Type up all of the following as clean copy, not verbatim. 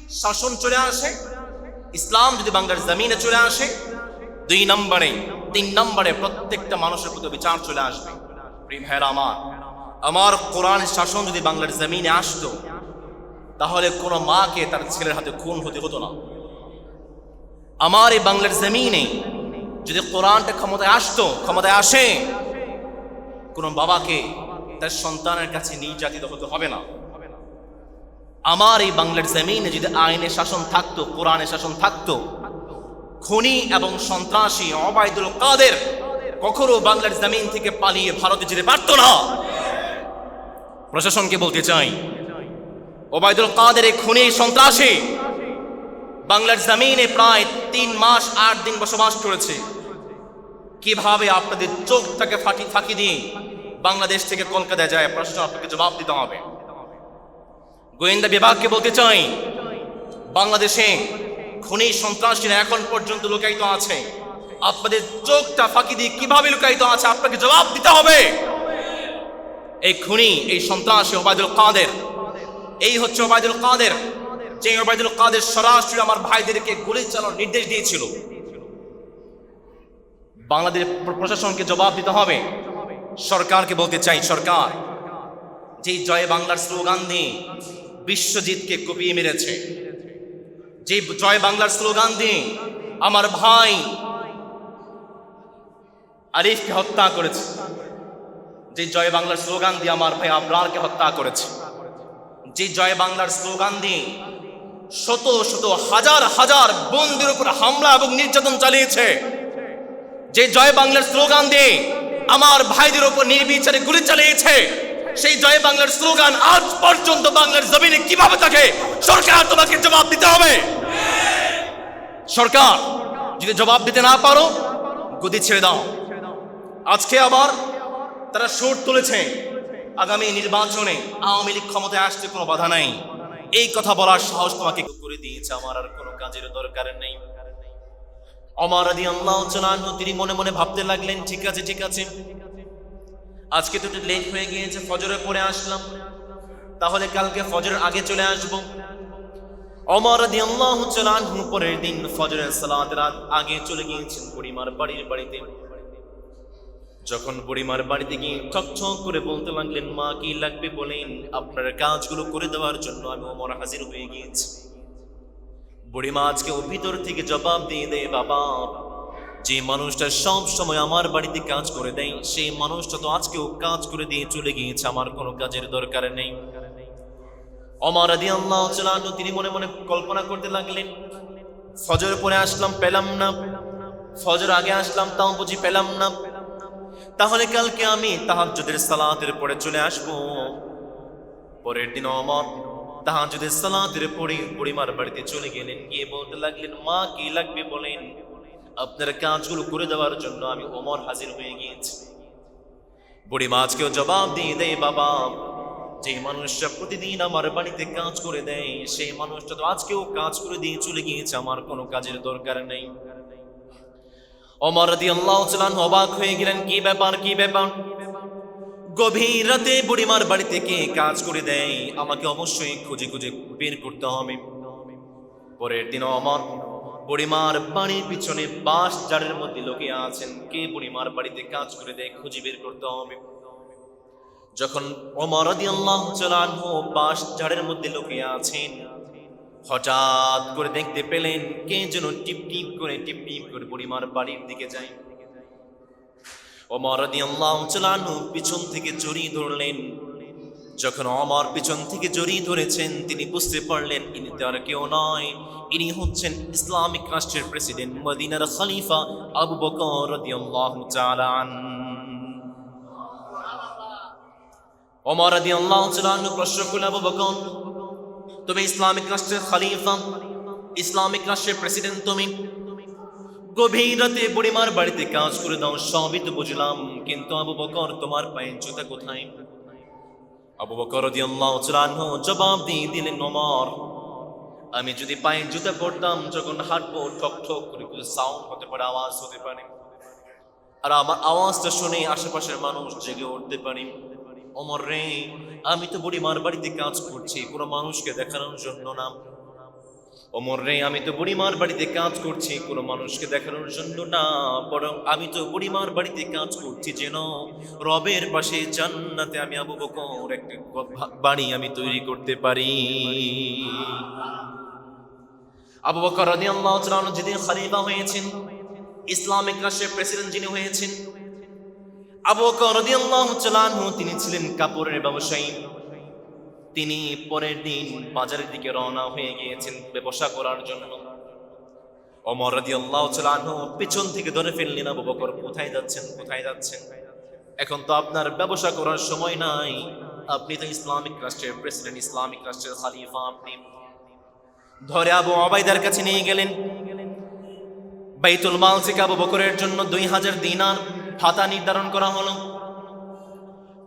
শাসন চলে আসে, ইসলাম যদি বাংলার জমিনে চলে আসে, 2 নম্বরে 3 নম্বরে প্রত্যেকটা মানুষের প্রতি বিচার চলে আসবে। প্রিয় ভাইরা আমার কোরআনের শাসন যদি বাংলার জমিনে আসতো, তাহলে কোনো মাকে তার ছেলের হাতে খুন হতে হতো না। আমার এই বাংলার জমিনে যদি কোরআনটা ক্ষমতায় আসে, কোনো বাবাকে তার সন্তানের কাছে নির্যাতিত হতে হবে না। আমার এই বাংলার জমিনে যদি আইনের শাসন থাকতো, কোরআনের শাসন থাকতো, খুনি এবং সন্ত্রাসী ওবায়দুল কাদের কখনো বাংলার জমিন থেকে পালিয়ে ভারতে যেতে পারতো না। প্রশাসনকে বলতে চাই, ওবায়দুল কাদের এই খুনি সন্ত্রাসী বাংলার জমিনে প্রায় 3 মাস 8 দিন বসবাস করেছে। কিভাবে আপনাদের চোখটাকে ফাঁকি দিয়ে বাংলাদেশ থেকে কলকাতায় যায়, প্রশাসন আপনাকে জবাব দিতে হবে। গোয়েন্দা বিভাগকে বলতে চাই, বাংলাদেশে খুনি সন্ত্রাসীরা এখন পর্যন্ত লুকায়িত আছে, আপনাদের চোখটা ফাঁকি দিয়ে কিভাবে লুকায়িত আছে আপনাকে জবাব দিতে হবে। এই খুনি, এই সন্ত্রাসী ওবায়দুল কাদের, এই হচ্ছে ওবায়দুল কাদের, যে ওবায়দুল কাদের সরাসরি আমার ভাইদেরকে গুলি চালানোর নির্দেশ দিয়েছিল। বাংলাদেশ প্রশাসনকে জবাব দিতে হবে। সরকারকে বলতে চাই, সরকার যে জয় বাংলার স্লোগান দিয়ে বিশ্বজিৎকে কুপিয়ে মেরেছে, যে জয় বাংলার স্লোগান দিয়ে আমার ভাই আরিফকে হত্যা করেছে, যে জয় বাংলার স্লোগান দিয়ে আমার ভাই আবরারকে হত্যা করেছে, যে জয় বাংলার স্লোগান দিয়ে শত শত হাজার হাজার বন্ধুদের উপর হামলা এবং নির্যাতন চালিয়েছে, যে জয় বাংলার স্লোগান দিয়ে আমার ভাইদের উপর নির্বিচারে গুলি চালিয়েছে, সেই জয় বাংলার স্লোগান আজ পর্যন্ত বাংলার জমিনে কিভাবে থাকে? সরকার তোমাকে জবাব দিতে হবে। সরকার যদি জবাব দিতে না পারো, গদি ছেড়ে দাও। আজকে আবার তারা সুর তুলেছে, আগামী নির্বাচনে আওয়ামী লীগ ক্ষমতায় আসতে কোনো বাধা নাই। এই কথা বলার সাহস তোমাকে করে দিয়েছে, আমার আর কোনো কাজের দরকার নেই। ওমর রাদিয়াল্লাহু তাআলা আনহু তিনি মনে মনে ভাবতে লাগলেন, ঠিক আছে, আজকে তো একটু লেট হয়ে গিয়েছে, ফজরে পড়ে আসলাম, তাহলে কালকে ফজরের আগে চলে আসব। ওমর রাদিয়াল্লাহু তাআলা আনহু পরের দিন ফজরের সালাতের আগে চলে গিয়েছেন বুড়িমার বাড়িতে। যখন বুড়িমার বাড়িতে গিয়ে ঠকঠক করে বলতে লাগলেন, মা কি লাগবে বলেন, আপনার কাজগুলো করে দেওয়ার জন্য আমি ওমর হাজির হয়ে গিয়েছি। বুড়িমা আজকে ও ভিতর থেকে জবাব দিয়ে দেয়, বাবা যে মানুষটা সব সময় আমার বাড়িতে কাজ করে দেয়, সেই মানুষটা তো আজকেও কাজ করে দিয়ে চলে গিয়েছে, আমার কোনো কাজের দরকার নেই। ওমর রাদিয়াল্লাহু তাআলা আনহু তিনি মনে মনে কল্পনা করতে লাগলেন, ফজর পরে আসলাম পেলাম না, ফজর আগে আসলাম তাও বুঝি পেলাম না, তাহলে কালকে আমি তাহাজ্জুদের সালাতের পরে চলে আসব। পরের দিন ওমর তাহাজ্জুদের সালাতের পরে বুড়িমার বাড়িতে চলে গেলেন, গিয়ে বলতে লাগলেন, মা কি লাগবে বলেন, আপনার কাজগুলো করে দেওয়ার জন্য আমি ওমর হাজির হয়ে গিয়েছি। বুড়িমা আজকেও জবাব দিয়ে দেয়, বাবা যে মানুষটা প্রতিদিন আমার বাড়িতে কাজ করে দেয়, সেই মানুষটা তো আজকেও কাজ করে দিয়ে চলে গিয়েছে, আমার কোনো কাজের দরকার নেই। ওমর রাদিয়াল্লাহু তাআলা অবাক হয়ে গেলেন, কি ব্যাপার? গভীর রাতে বুড়িমার বাড়িতে কে কাজ করে দেয়, আমাকে অবশ্যই খুঁজে বের করতে হবে। পরের দিন ওমর বুড়িমার বাড়ির পিছনে বাঁশ ঝাড়ের মধ্যে লুকিয়ে আছেন, কে বুড়িমার বাড়িতে কাজ করে দেয় খুঁজে বের করতে হবে। যখন ওমর রাদিয়াল্লাহু তাআলা বাঁশ ঝাড়ের মধ্যে লুকিয়ে আছেন, হঠাৎ করে দেখতে পেলেন কে যেন টিপ টিপ করে বুড়িমার বাড়ির দিকে যায়। ওমর রাদিয়াল্লাহু তাআলা পিছন থেকে জড়িয়ে ধরলেন। যখন ওমর পিছন থেকে জড়িয়ে ধরেছেন, তিনি বুঝতে পারলেন ইনি তো আর কেউ নয়, ইনি হচ্ছেন ইসলামিক রাষ্ট্রের প্রেসিডেন্ট, মদিনার খলিফা আবু বকর রাদিয়াল্লাহু তাআলা আনহু। ওমর রাদিয়াল্লাহু তাআলা প্রশ্ন করলেন, আবু বকর তুমি ইসলামিক রাষ্ট্রের খলিফা, ইসলামিক রাষ্ট্রের প্রেসিডেন্ট, তুমি গভীর রাতে বুড়িমার বাড়িতে কাজ করে দাও, সবই তো বুঝলাম, কিন্তু আবু বকর তোমার পায়ের জুতা কোথায়? আবু বকর রাদিয়াল্লাহু তাআলা আনহু জবাব দিয়ে দিলেন, ওমর আমি যদি পায়ের জুতা পরতাম, যখন হাঁটবো ঠক ঠক করে সাউন্ড হতে পারে, আওয়াজ হতে পারে, আর আমার আওয়াজটা শুনে আশেপাশের মানুষ জেগে উঠতে পারে। ওমর রে, আমি তো বুড়িমার বাড়িতে কাজ করছি কোনো মানুষকে দেখানোর জন্য না, ওমর রে, আমি তো বুড়িমার বাড়িতে কাজ করছি কোনো মানুষকে দেখানোর জন্য না, বরং আমি তো বুড়িমার বাড়িতে কাজ করছি যেন রবের পাশে জান্নাতে আমি আবু বকর একটা বাড়ি আমি তৈরি করতে পারি। আবু বকর রাদিয়াল্লাহু তাআলা আনহু যেদিন খলিফা হয়েছেন, ইসলামিক রাষ্ট্রের প্রেসিডেন্ট যিনি হয়েছেন, আবু বকর রাদিয়াল্লাহু তাআলা আনহু তিনি ছিলেন কাপড়ের ব্যবসায়ী। তিনি পরের দিন বাজারের দিকে রওনা হয়ে গিয়েছেন ব্যবসা করার জন্য। ওমর রাদিয়াল্লাহু তাআলা আনহু পিছন থেকে ধরে ফেললেন, আবু বকর কোথায় যাচ্ছেন, কোথায় যাচ্ছেন? এখন তো আপনার ব্যবসা করার সময় নাই, আপনি তো ইসলামিক রাষ্ট্রের প্রেসিডেন্ট, ইসলামিক রাষ্ট্রের খলিফা। আপনি ধরে আবু ওবাইদার কাছে নিয়ে গেলেন। বাইতুল মাল থেকে আবু বকরের জন্য 2000 দিনার ভাতা নির্ধারণ করা হলো।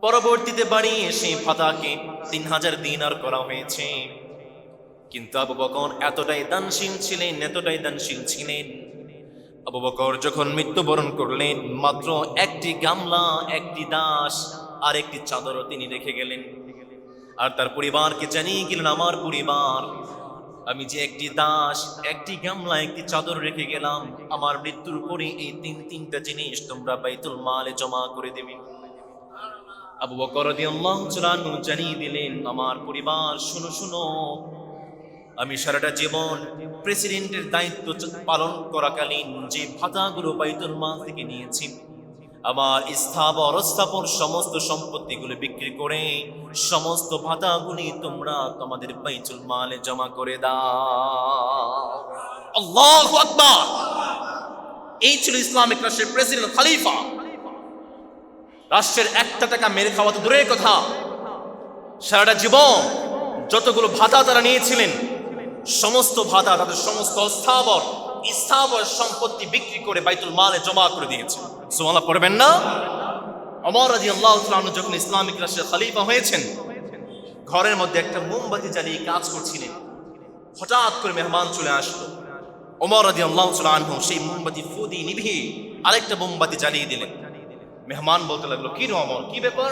পরবর্তীতে বাড়িয়ে সেই ভাতাকে 3000 দিনার করা হয়েছে। কিন্তু আবু বকর এতটাই দানশীল ছিলেন, এতটাই দানশীল ছিলেন, আবু বকর যখন মৃত্যুবরণ করলেন মাত্র একটি গামলা, একটি দাস আর একটি চাদরও তিনি রেখে গেলেন। আর তার পরিবারকে জানিয়ে গেলেন, আমার পরিবার, আমি যে একটি দাস, একটি গামলা, একটি চাদর রেখে গেলাম, আমার মৃত্যুর পরে এই তিনটা জিনিস তোমরা বাইতুল মালে জমা করে দেবে। আবু বকর রাদিয়াল্লাহু তাআলা আনহু জানিয়ে দিলেন, আমার পরিবার শোনো শোনো, আমি সারাটা জীবন প্রেসিডেন্টের দায়িত্ব পালন করাকালীন যে ভাতাগুলো বাইতুল মাল থেকে নিয়েছি, আমার স্থাবর অস্থাবর সমস্ত সম্পত্তিগুলো বিক্রি করে সমস্ত ভাতাগুলি তোমরা তোমাদের বাইতুল মালে জমা করে দাও। আল্লাহু আকবার! এই ছিল ইসলামিক রাষ্ট্রের প্রেসিডেন্ট, খলিফা। রাষ্ট্রের একটা টাকা মেরে খাওয়া তো দূরের কথা, সারাটা জীবন যতগুলো ভাতা তারা নিয়েছিলেন সমস্ত ভাতা তাদের সমস্ত স্থাবর সম্পত্তি বিক্রি করে বাইতুল মালে জমা করে দিয়েছে। সুবহানাল্লাহ পড়বেন না? ওমর রাদিয়াল্লাহু তাআলা আনহু যখন ইসলামিক রাষ্ট্রের খলিফা হয়েছেন, ঘরের মধ্যে একটা মোমবাতি জ্বালিয়ে কাজ করছিলেন। হঠাৎ করে মেহমান চলে আসলো। ওমর রাদিয়াল্লাহু তাআলা আনহু সেই মোমবাতি ফু দিয়ে নিভিয়ে আরেকটা মোমবাতি জ্বালিয়ে দিলেন। মেহমান বলতে লাগলো, কি রে ওমর, কি ব্যাপার?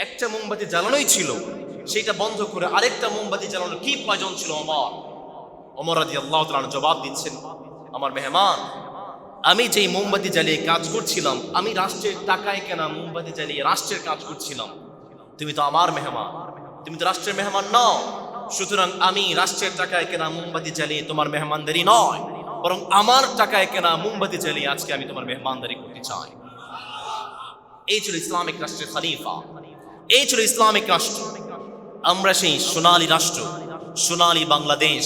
একটা মোমবাতি জ্বালানোই ছিল, সেটা বন্ধ করে আরেকটা মোমবাতি জ্বালানোর কি প্রয়োজন ছিল ওমর? ওমর রাদিয়াল্লাহু তাআলা আনহু জবাব দিচ্ছেন, আমার মেহমান, আমি যেই মোমবাতি জ্বালিয়ে কাজ করছিলাম, আমি রাষ্ট্রের টাকায় কেনা মোমবাতি জ্বালিয়ে রাষ্ট্রের কাজ করছিলাম। তুমি তো আমার মেহমান, তুমি তো রাষ্ট্রের মেহমান নও। সুতরাং আমি রাষ্ট্রের টাকায় কেনা মোমবাতি জ্বালিয়ে তোমার মেহমানদারি নয়, বরং আমার টাকায় কেনা মোমবাতি জ্বালিয়ে আজকে আমি তোমার মেহমানদারি করতে চাই। এই ছিল ইসলামিক রাষ্ট্রের খলিফা, এই ছিল ইসলামিক রাষ্ট্র। আমরা সেই সোনালী রাষ্ট্র, সোনালী বাংলাদেশ,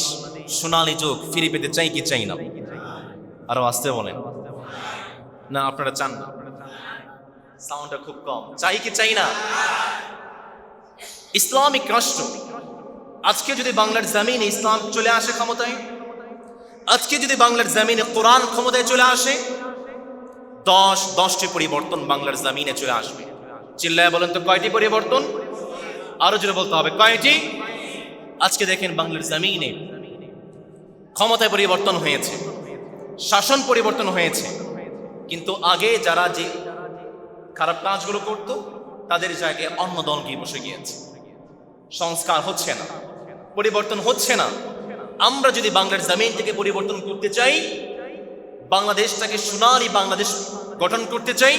সোনালী যুগ ফিরে পেতে চাই কি চাই না? আরো আসতে বলেন না, আপনারা চান না? সাউন্ডটা খুব কম। চাই কি চাই না? ইসলামিক রাষ্ট্র আজকে যদি বাংলার জমিনে ইসলাম চলে আসে ক্ষমতায়, আজকে যদি বাংলার জমিনে কোরআন ক্ষমতায় চলে আসে, 10টি পরিবর্তন বাংলার জমিনে চলে আসবে। চিল্লায় বলেন তো কয়টি পরিবর্তন? আরো জোরে বলতে হবে, কয়টি? আজকে দেখেন বাংলার জমিনে ক্ষমতায় পরিবর্তন হয়েছে, শাসন পরিবর্তন হয়েছে, কিন্তু আগে যারা যে খারাপ কাজগুলো করত তাদের জায়গায় অন্য দল গিয়ে বসে গিয়েছে। সংস্কার হচ্ছে না, পরিবর্তন হচ্ছে না। আমরা যদি বাংলার জমিন থেকে পরিবর্তন করতে চাই, বাংলাদেশটাকে সোনালী বাংলাদেশ গঠন করতে চাই,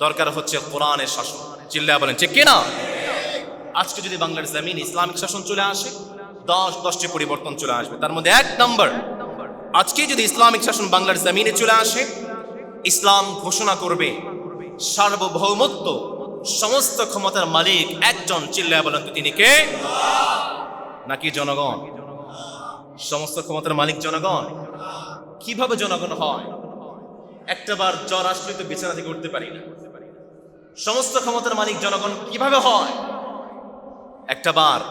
দরকার হচ্ছে কোরআনের শাসন। চিল্লায়া বলেন ঠিক কিনা? আজকে যদি বাংলার জমিন ইসলামিক শাসন চলে আসে, 10টি পরিবর্তন চলে আসবে। তার মধ্যে 1 নম্বর, আজকে যদি ইসলামিক শাসন বাংলার জমিনে চলে আসে, ইসলাম ঘোষণা করবে সার্বভৌমত্ব, সমস্ত ক্ষমতার মালিক একজন। চিল্লায়া বলেন তো তিনি কে? নাকি জনগণ? সমস্ত ক্ষমতার মালিক জনগণ। কিভাবে জনগণ হয়? একটাবার জ্বর আসলে তো বিছানা থেকে উঠতে পারি না। সমস্ত ক্ষমতার মালিক জনগণ কিভাবে হয়? একটাবার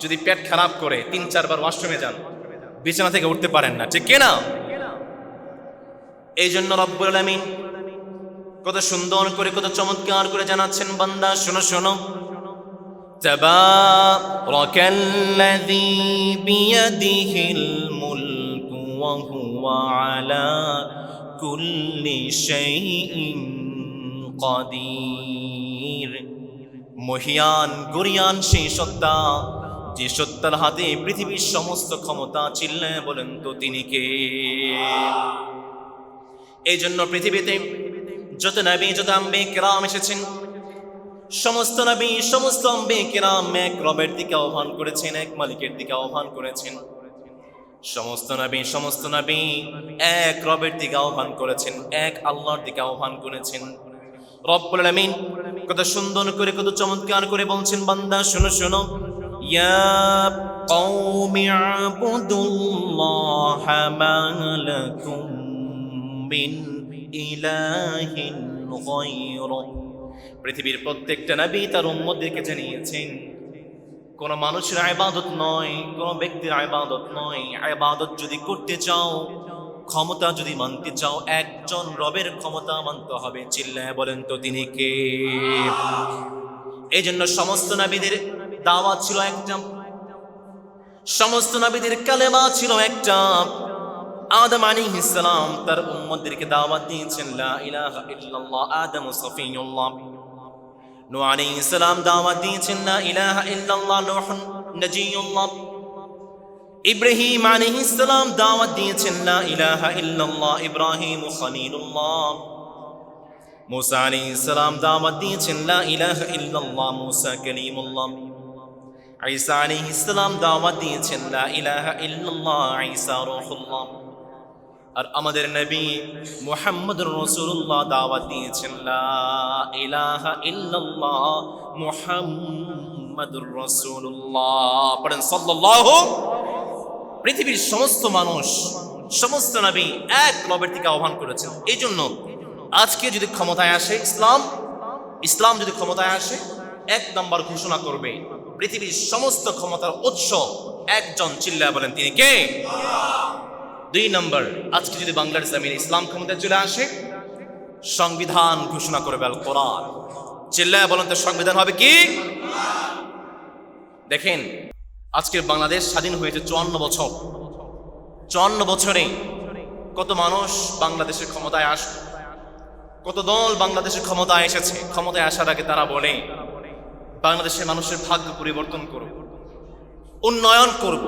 যদি পেট খারাপ করে 3-4 বার ওয়াশরুমে যান, বিছানা থেকে উঠতে পারেন না, ঠিক কিনা? এই জন্য রব্বুল আলামিন কত সুন্দর করে, কত চমৎকার করে জানাচ্ছেন, বান্দা শোনো শোনো, তাবারাকাল্লাযী বিয়াদিহিল মুলকু ওয়া হুয়া আলা কুল্লি শাইইন কাদির। মহিয়ান গরিয়ান সেই সত্তা যে সত্তার হাতে পৃথিবীর সমস্ত ক্ষমতা, চিল্লায় বলেন তো তিনি কে? এই জন্য পৃথিবীতে যত নবী, যত আম্বে কেরাম এসেছেন, সমস্ত নবী, সমস্ত আম্বে কেরাম এক রবের দিকে আহ্বান করেছেন, এক মালিকের দিকে আহ্বান করেছেন। সমস্ত নবী এক রবের দিকে আহ্বান করেছেন, এক আল্লাহর দিকে আহ্বান করেছেন। রব্বুল আলামিন কত সুন্দর করে, কত চমৎকার করে বলছেন, বান্দা শোনো শোনো, ইয়া কওমি আবুদুল্লাহা মা লাকুম মিন ইলাহিন গায়রু। পৃথিবীর প্রত্যেকটা নবী তার উম্মতদেরকে জানিয়েছেন, কোন মানুষের ইবাদত নয়, কোন ব্যক্তির ইবাদত নয়, ইবাদত যদি করতে চাও, ক্ষমতা যদি মানতে চাও, একজন রবের ক্ষমতা মানতে হবে। চিল্লায় বলেন তো তিনি কে? এই জন্য সমস্ত নবীদের দাওয়াত ছিল একটা, সমস্ত নবীদের কালেমা ছিল একটা। আদম আলাইহিস সালাম তার উম্মতদেরকে দাওয়াত দিয়েছেন লা ইলাহা ইল্লাল্লাহ, আদম সফিউল্লাহ। নূহ আলাইহিস সালাম দাওয়াত দিয়েছেন লা ইলাহা ইল্লাল্লাহ, নূহ নজিয়ুল্লাহ। ইব্রাহিম আলাইহিস সালাম দাওয়াত দিয়েছেন লা ইলাহা ইল্লাল্লাহ, ইব্রাহিম খলিলুল্লাহ। মুসা আলাইহিস সালাম দাওয়াত দিয়েছেন লা ইলাহা ইল্লাল্লাহ, মুসা কালিমুল্লাহ। ঈসা আলাইহিস সালাম দাওয়াত দিয়েছেন লা ইলাহা ইল্লাল্লাহ, ঈসা রূহুল্লাহ। আর আমাদের নবী মুহাম্মদুর রাসূলুল্লাহ দাওয়াত দিয়েছেন লা ইলাহা ইল্লাল্লাহ, মুহাম্মাদুর রাসূলুল্লাহ। পড়েন সাল্লাল্লাহু। পৃথিবীর সমস্ত মানুষ, সমস্ত নবী এক রবের দিকে আহ্বান করেছেন। এই জন্য আজকে যদি ক্ষমতায় আসে ইসলাম যদি ক্ষমতায় আসে, এক নম্বর ঘোষণা করবে পৃথিবীর সমস্ত ক্ষমতার উৎস একজন, চিল্লায় বলেন তিনি কে? দুই নম্বর, আজকে যদি বাংলার জমিনে ইসলাম ক্ষমতায় চলে আসে, সংবিধান ঘোষণা করবে আল কোরআন। চিল্লায় বলেন তো সংবিধান হবে কি? দেখেন, আজকের বাংলাদেশ স্বাধীন হয়েছে 54 বছর। 54 বছরে কত মানুষ বাংলাদেশের ক্ষমতায় আসবে, কত দল বাংলাদেশের ক্ষমতায় এসেছে। ক্ষমতায় আসার আগে তারা বলে বাংলাদেশের মানুষের ভাগ্য পরিবর্তন করব, উন্নয়ন করব,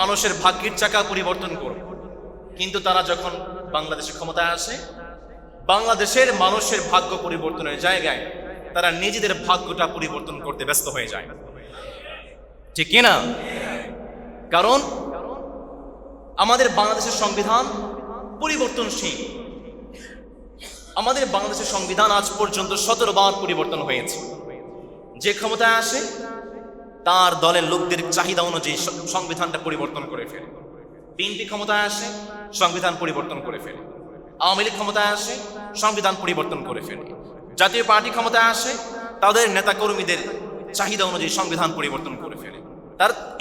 মানুষের ভাগ্যের চাকা পরিবর্তন করব। কিন্তু তারা যখন বাংলাদেশের ক্ষমতায় আসে, বাংলাদেশের মানুষের ভাগ্য পরিবর্তনের জায়গায় তারা নিজেদের ভাগ্যটা পরিবর্তন করতে ব্যস্ত হয়ে যায়, ঠিক কিনা? কারণ আমাদের বাংলাদেশের সংবিধান পরিবর্তনশীল। আমাদের বাংলাদেশের সংবিধান আজ পর্যন্ত 17 বার পরিবর্তন হয়েছে। যে ক্ষমতায় আসে তার দলের লোকদের চাহিদা অনুযায়ী সংবিধানটা পরিবর্তন করে ফেলে। বিএনপি ক্ষমতায় আসে, সংবিধান পরিবর্তন করে ফেলে। আওয়ামী লীগ ক্ষমতায় আসে, সংবিধান পরিবর্তন করে ফেলে। জাতীয় পার্টি ক্ষমতায় আসে, তাদের নেতাকর্মীদের চাহিদা অনুযায়ী সংবিধান পরিবর্তন করে ফেলে।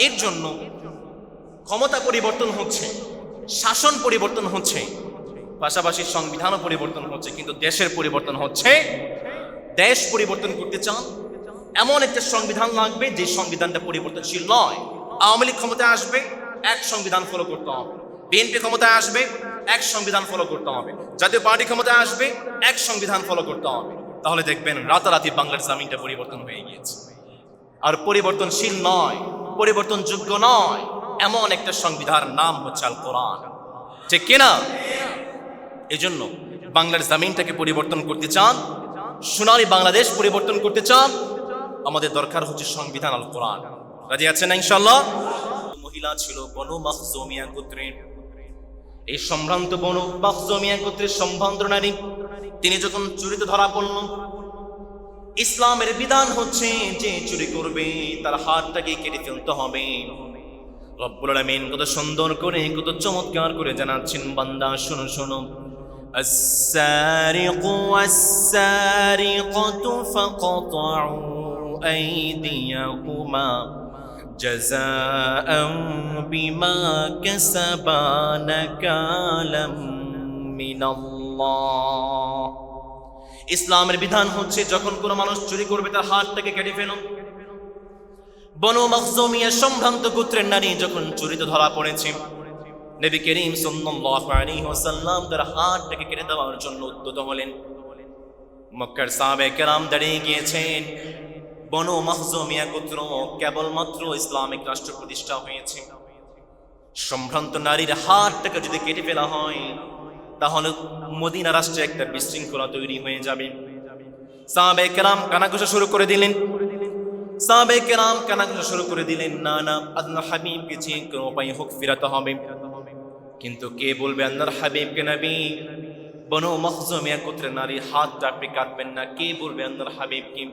এর জন্য ক্ষমতা পরিবর্তন হচ্ছে, শাসন পরিবর্তন হচ্ছে, পাশাপাশি সংবিধানও পরিবর্তন হচ্ছে। কিন্তু দেশের পরিবর্তন হচ্ছে। দেশ পরিবর্তন করতে চান, এমন একটা সংবিধান লাগবে যে সংবিধানটা পরিবর্তনশীল নয়। আওয়ামী লীগ ক্ষমতায় আসবে, এক সংবিধান ফলো করতে হবে। বিএনপি ক্ষমতায় আসবে, এক সংবিধান ফলো করতে হবে। জাতীয় পার্টি ক্ষমতায় আসবে, এক সংবিধান ফলো করতে হবে। তাহলে দেখবেন রাতারাতি বাংলার জমিনটা পরিবর্তন হয়ে গিয়েছে। আর পরিবর্তনশীল নয়, পরিবর্তনযোগ্য নয় এমন একটা সংবিধানের নাম হচ্ছে আল কোরআন, ঠিক কিনা? এজন্য বাংলার জমিনটাকে পরিবর্তন করতে চান, সোনালী বাংলাদেশ পরিবর্তন করতে চান, আমাদের দরকার হচ্ছে সংবিধান আল কোরআন। রাজি আছেন না ইনশাআল্লাহ? মহিলা ছিল বনু মাখজুমিয়া গোত্রের। এই সম্ভ্রান্ত বনু মাখজুমিয়া গোত্রের সম্ভ্রান্ত নারী, তিনি যখন চুরিতে ধরা পড়ল, ইসলামের বিধান হচ্ছে যে চুরি করবে তার হাতটাকে কেটে ফেলতে হবে। রব্বুল আলামিন কত সুন্দর করে, কত চমৎকার করে জানাচ্ছেন, বান্দা শোনো শোনো, আস-সারিকু ওয়াস-সারিকাতু ফাকতাউ আইদিয়াহুমা জাযাআন বিমা কাসাবা নাকালাম মিনাল্লাহ। ইসলামের বিধান হচ্ছে যখন কোনো মানুষ চুরি করবে তার হাতটাকে কেটে ফেলো। বনু মাখজুমিয়া সম্ভ্রান্ত গোত্রের নারী যখন চুরিতে ধরা পড়েছে, নবী করিম সাল্লাল্লাহু আলাইহি ওয়াসাল্লাম তার হাতটাকে কেটে দেওয়ার জন্য উদ্যত হলেন। মক্কার সাহাবায়ে কেরাম দাঁড়িয়ে গিয়েছেন, বনু মাখজুমিয়া গোত্র কেবলমাত্র ইসলামিক রাষ্ট্র প্রতিষ্ঠা হয়েছে। সম্ভ্রান্ত নারীর হাতটাকে যদি কেটে ফেলা হয় তাহলে মদিনা রাষ্ট্রে একটা বিশৃঙ্খলা তৈরি হয়ে যাবে। সাহাবায়ে কেরাম কানাঘুষা শুরু করে দিলেন। সাহাবায়ে কেরাম কানাঘুষা শুরু করে দিলেন, না না, আল্লাহর হাবিবকে যে কোনো উপায়ে হোক ফিরাতে হবে। কিন্তু কে বলবে আল্লাহর হাবিবকে নবী? বনু মাখজুমিয়া গোত্রের নারীর হাতটা আপনি কাটবেন না, কে বলবে আল্লাহর হাবিবকে?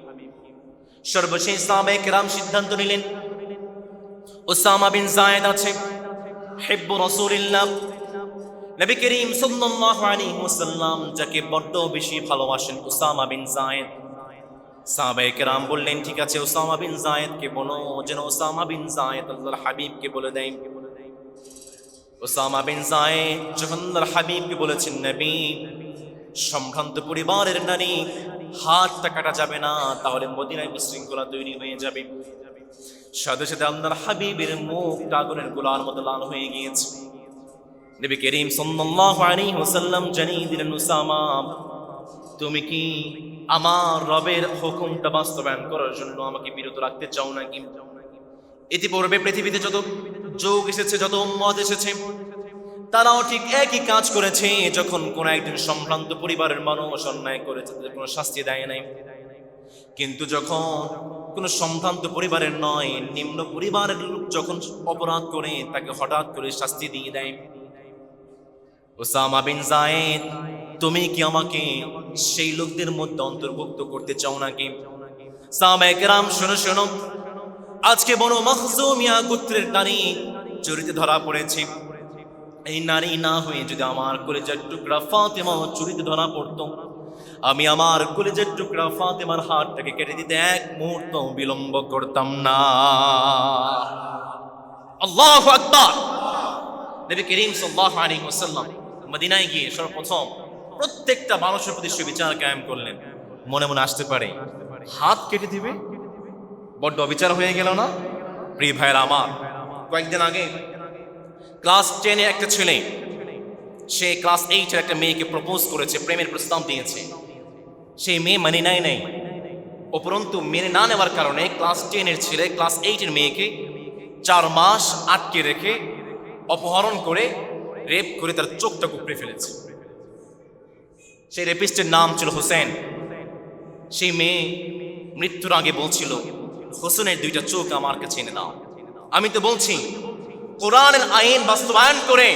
সর্বশেষ সাহাবায়ে কেরাম সিদ্ধান্ত নিলেন, উসামা বিন যায়েদ আছে, হিব্বু রাসূলিল্লাহ, নবী করিম সাল্লাল্লাহু আলাইহি ওয়াসাল্লাম যাকে বড্ড বেশি ভালোবাসেন, উসামা বিন যায়েদ। সাহাবায়ে কেরাম বললেন, ঠিক আছে, উসামা বিন যায়েদকে বলো যেন উসামা বিন যায়েদ আল্লাহর হাবিবকে বলে দেয়। উসামা বিন যায়েদ যখন আল্লাহর হাবিবকে বলেছেন, নবী, সম্ভ্রান্ত পরিবারের নারী হাতটা কাটা যাবে না, তাহলে মদিনায় বিশৃঙ্খলা তৈরি হয়ে যাবে। সাথে সাথে আল্লাহর হাবিবের মুখটা আগুনের গোলার মতো লাল হয়ে গিয়েছে। নবী করিম সাল্লাল্লাহু আলাইহি ওয়াসাল্লাম জানিয়ে দিলেন, উসামা, তুমি কি আমার রবের হুকুমটা বাস্তবায়ন করার জন্য আমাকে বিরত রাখতে চাও নাকি? ইতিপূর্বে পৃথিবীতে যত যুগ এসেছে, যত উম্মত এসেছে, তারাও ঠিক একই কাজ করেছে। যখন কোন একজন সম্ভ্রান্ত পরিবারের মানুষ অন্যায় করেছে তাদের কোনো শাস্তি দেয় নাই। কিন্তু যখন কোন সম্ভ্রান্ত পরিবারের নয়, নিম্ন পরিবারের লোক যখন অপরাধ করে তাকে হঠাৎ করে শাস্তি দিয়ে দেয়। উসামা বিন যায়েদ, তুমি কি আমাকে সেই লোকদের মধ্যে অন্তর্ভুক্ত করতে চাও নাকি? সাহাবায়ে কেরাম, শোনো শোনো, আজকে বনু মাখজুমিয়া গোত্রের নারী চুরিতে ধরা পড়েছে। এই নারী না হয়ে যদি আমার কলিজার টুকরা ফাতেমা চুরিতে ধরা পড়তো, আমি আমার কলিজার টুকরা ফাতেমার হাতটাকে কেটে দিতে এক মুহূর্ত বিলম্ব করতাম না। আল্লাহু আকবার। নবী করিম সাল্লাল্লাহু আলাইহি ওয়াসাল্লাম মদিনায় গিয়ে সর্বপ্রথম প্রত্যেকটা মানুষের প্রতি সুবিচার কায়েম করলেন। মনে মনে আসতে পারে, হাত কেটে দিবে, বড্ড অবিচার হয়ে গেল না? প্রিয় ভাইয়েরা আমার, কয়েকদিন আগে ক্লাস 10-এর একটা ছেলে, সে ক্লাস 8-এর একটা মেয়েকে প্রপোজ করেছে, প্রেমের প্রস্তাব দিয়েছে। সেই মেয়ে মানে নাই। উপরন্তু মেনে না নেওয়ার কারণে ক্লাস 10-এর ছেলে ক্লাস 8-এর মেয়েকে 4 মাস আটকে রেখে অপহরণ করে রেপ করে তার চোখটা উপড়ে ফেলেছে। সেই রেপিস্টের নাম ছিল হোসেন। সেই মেয়ে মৃত্যুর আগে বলছিল, হোসেনের 2টা চোখ আমার কাছে এনে দাও। আমি তো বলছি, কোরআনের আইন বাস্তবায়ন করে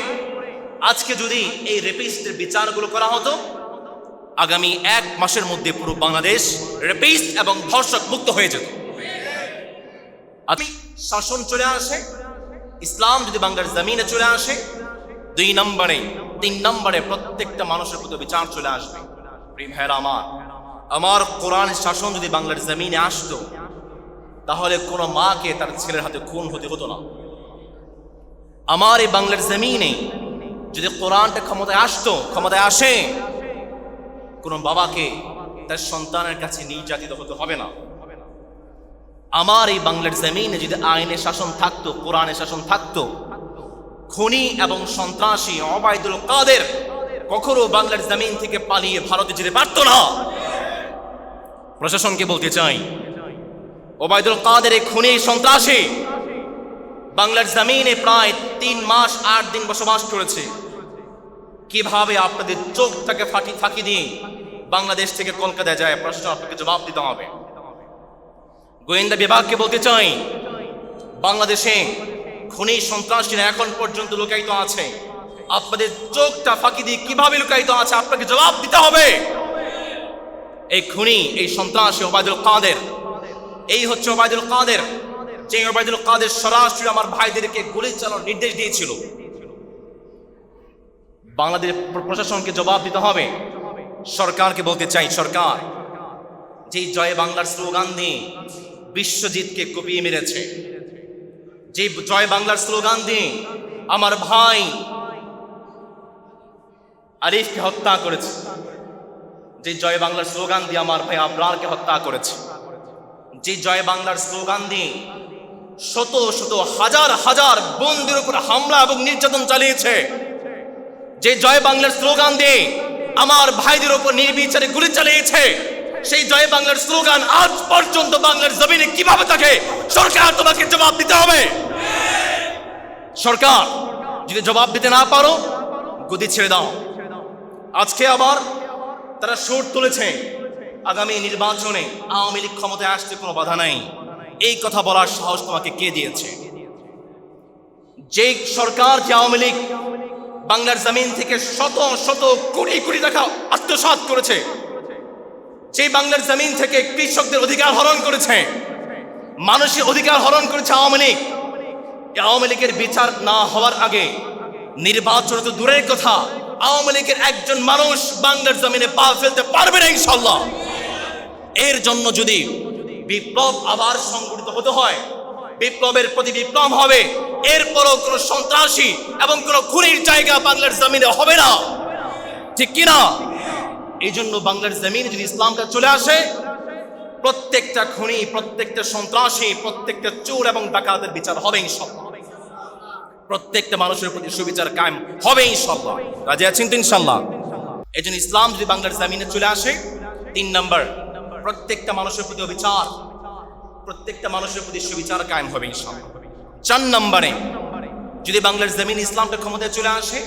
আজকে যদি এই রেপিস্টের বিচারগুলো করা হতো, আগামী 1 মাসের মধ্যে পুরো বাংলাদেশ রেপিস্ট এবং ধর্ষক মুক্ত হয়ে যেত। আমি শাসন চলে আসে, ইসলাম যদি বাংলার জমিনে চলে আসে, 2 নম্বরে 3 নম্বরে প্রত্যেকটা মানুষের প্রতি বিচার চলে আসবে। প্রিয় ভাইরা আমার কোরআনের শাসন যদি বাংলার জমিনে আসতো, তাহলে কোনো মাকে তার ছেলের হাতে খুন হতে হতো না। আমার এই বাংলার জমিনে যদি কোরআনটা ক্ষমতায় আসে, কোনো বাবাকে তার সন্তানের কাছে নির্যাতিত হতে হবে না। আমার এই বাংলার জমিনে যদি আইনের শাসন থাকতো, কোরআনের শাসন থাকতো, খুনি এবং সন্ত্রাসী ওবায়দুল কাদের কখনো বাংলার জমিন থেকে পালিয়ে ভারতে যেতে পারতো না। প্রশাসনকে বলতে চাই, ওবায়দুল কাদের এই খুনি সন্ত্রাসী বাংলার জমিনে প্রায় 3 মাস 8 দিন বসবাস করেছে। কিভাবে আপনাদের চোখটাকে ফাঁকি দিয়ে বাংলাদেশ থেকে কলকাতায় যায়? প্রশ্ন আপনাকে জবাব দিতে হবে। গোয়েন্দা বিভাগকে বলতে চাই, বাংলাদেশে খুনি সন্ত্রাসীরা এখন পর্যন্ত লুকায়িত আছে। আপনাদের চোখটা ফাঁকি দিয়ে কিভাবে লুকায়িত আছে আপনাকে জবাব দিতে হবে। এই খুনি, এই সন্ত্রাসী ওবায়দুল কাদের, এই হচ্ছে ওবায়দুল কাদের, যে ওবায়দুল কাদের সরাসরি আমার ভাইদেরকে গুলি চালানোর নির্দেশ দিয়েছিল। বাংলাদেশ প্রশাসনকে জবাব দিতে হবে। সরকারকে বলতে চাই, সরকার যে জয় বাংলার স্লোগান দিয়ে বিশ্বজিৎকে কুপিয়ে মেরেছে, যে জয় বাংলার স্লোগান দিয়ে আমার ভাই আরিফকে হত্যা করেছে, যে জয় বাংলার স্লোগান দিয়ে আমার ভাই আবরারকে হত্যা করেছে, যে জয় বাংলার স্লোগান দিয়ে শত শত হাজার হাজার বন্দীর উপর হামলা এবং নির্যাতন চালিয়েছে, যে জয় বাংলার স্লোগান দিয়ে আমার ভাইদের উপর নির্বিচারে গুলি চালিয়েছে, সেই জয় বাংলার স্লোগান আজ পর্যন্ত বাংলার জমিনে কিভাবে থাকে সরকার তোমাকে জবাব দিতে হবে। সরকার যদি জবাব দিতে না পারো গদি ছেড়ে দাও। আজকে আবার তারা সুর তুলেছে আগামী নির্বাচনে আওয়ামী লীগ ক্ষমতায় আসতে কোনো বাধা নাই। এই কথা বলার সাহস তোমাকে কে দিয়েছে? যে সরকার, যে আওয়ামী লীগ বাংলার জমিন থেকে শত শত কোটি কোটি টাকা আত্মসাৎ করেছে, যে বাংলার জমিন থেকে কৃষকদের অধিকার হরণ করেছে, মানুষের অধিকার হরণ করেছে আওয়ামী লীগ, এই আওয়ামী লীগের বিচার না হওয়ার আগে নির্বাচন তো দূরের কথা, আওয়ামী লীগের একজন মানুষ বাংলার জমিনে পা ফেলতে পারবে না ইনশাল্লাহ। এর জন্য যদি বিপ্লব আবার সংগঠিত হতে হয়, বিপ্লবের প্রতি বিপ্লব হবে, এরপরও কোনো সন্ত্রাসী এবং কোনো খুনির জায়গা বাংলার জমিনে হবে না, ঠিক কিনা? এই জন্য বাংলার জমিনে যদি ইসলামটা চলে আসে, প্রত্যেকটা খুনি, প্রত্যেকটা সন্ত্রাসী, প্রত্যেকটা চোর এবং ডাকাতের বিচার হবে ইনশাল্লাহ। প্রত্যেকটা মানুষের প্রতি সুবিচার কায়েম হবে ইনশাল্লাহ। রাজি আছেন তো ইনশাল্লাহ? এই জন্য ইসলাম যদি বাংলার জমিনে চলে আসে, 3 নম্বর, প্রত্যেকটা মানুষের প্রতি বিচার, প্রত্যেকটা মানুষের প্রতি সুবিচার কায়েম হবে ইনশাল্লাহ। 4 নম্বরে যদি বাংলার জমিন ইসলামটা ক্ষমতায় চলে আসে,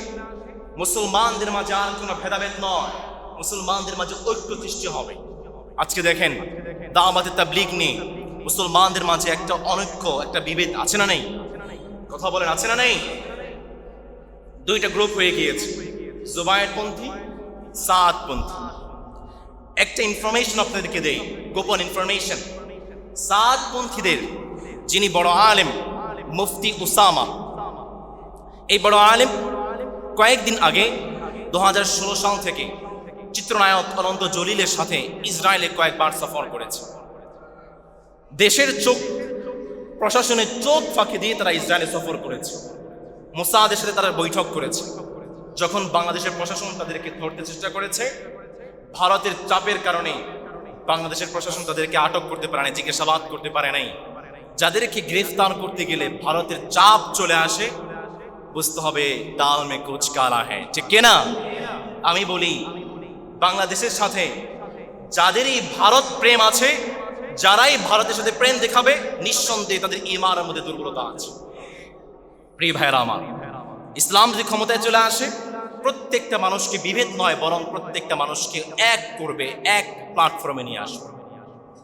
মুসলমানদের মাঝে আর কোনো ভেদাভেদ নয়, মুসলমানদের মাঝে ঐক্য সৃষ্টি হবে। আজকে দেখেন দাওয়াতে তাবলীগ নিয়ে মুসলমানদের মাঝে একটা অনৈক্য, একটা বিভেদ আছে না নেই? কথা বলেন, আছে না নেই? 2টা গ্রুপ হয়ে গিয়েছে, জুবায়েরপন্থী, সাদপন্থী। একটা ইনফরমেশন আপনাদেরকে দেই, গোপন ইনফরমেশন। সাদপন্থীদের যিনি বড় আলেম মুফতি উসামা, এই বড় আলেম কয়েকদিন আগে 2016 সাল থেকে চিত্রনায়ক অনন্ত জলিলের সাথে ইসরায়েলে কয়েকবার সফর করেছে। দেশের চোখ, প্রশাসনের চোখ ফাঁকি দিয়ে তারা ইসরায়েলে সফর করেছে। মোসাদের সাথে তারা বৈঠক করেছে। যখন বাংলাদেশের প্রশাসন তাদেরকে ধরতে চেষ্টা করেছে, ভারতের চাপের কারণে বাংলাদেশের প্রশাসন তাদেরকে আটক করতে পারে নাই, জিজ্ঞাসাবাদ করতে পারে নাই। যাদেরকে গ্রেফতার করতে গেলে ভারতের চাপ চলে আসে, বুঝতে হবে দাল মে কুছ কালা হ্যায়, ঠিক কিনা? আমি বলি বাংলাদেশের সাথে যাদেরই ভারত প্রেম আছে, যারাই ভারতের সাথে প্রেম দেখাবে, নিঃসন্দেহে তাদের ঈমানের মধ্যে দুর্বলতা আছে। প্রিয় ভাইরা আমার, ইসলাম যদি ক্ষমতায় চলে আসে, প্রত্যেকটা মানুষকে বিভেদ নয়, বরং প্রত্যেকটা মানুষকে এক করবে, এক প্ল্যাটফর্মে নিয়ে আসবে।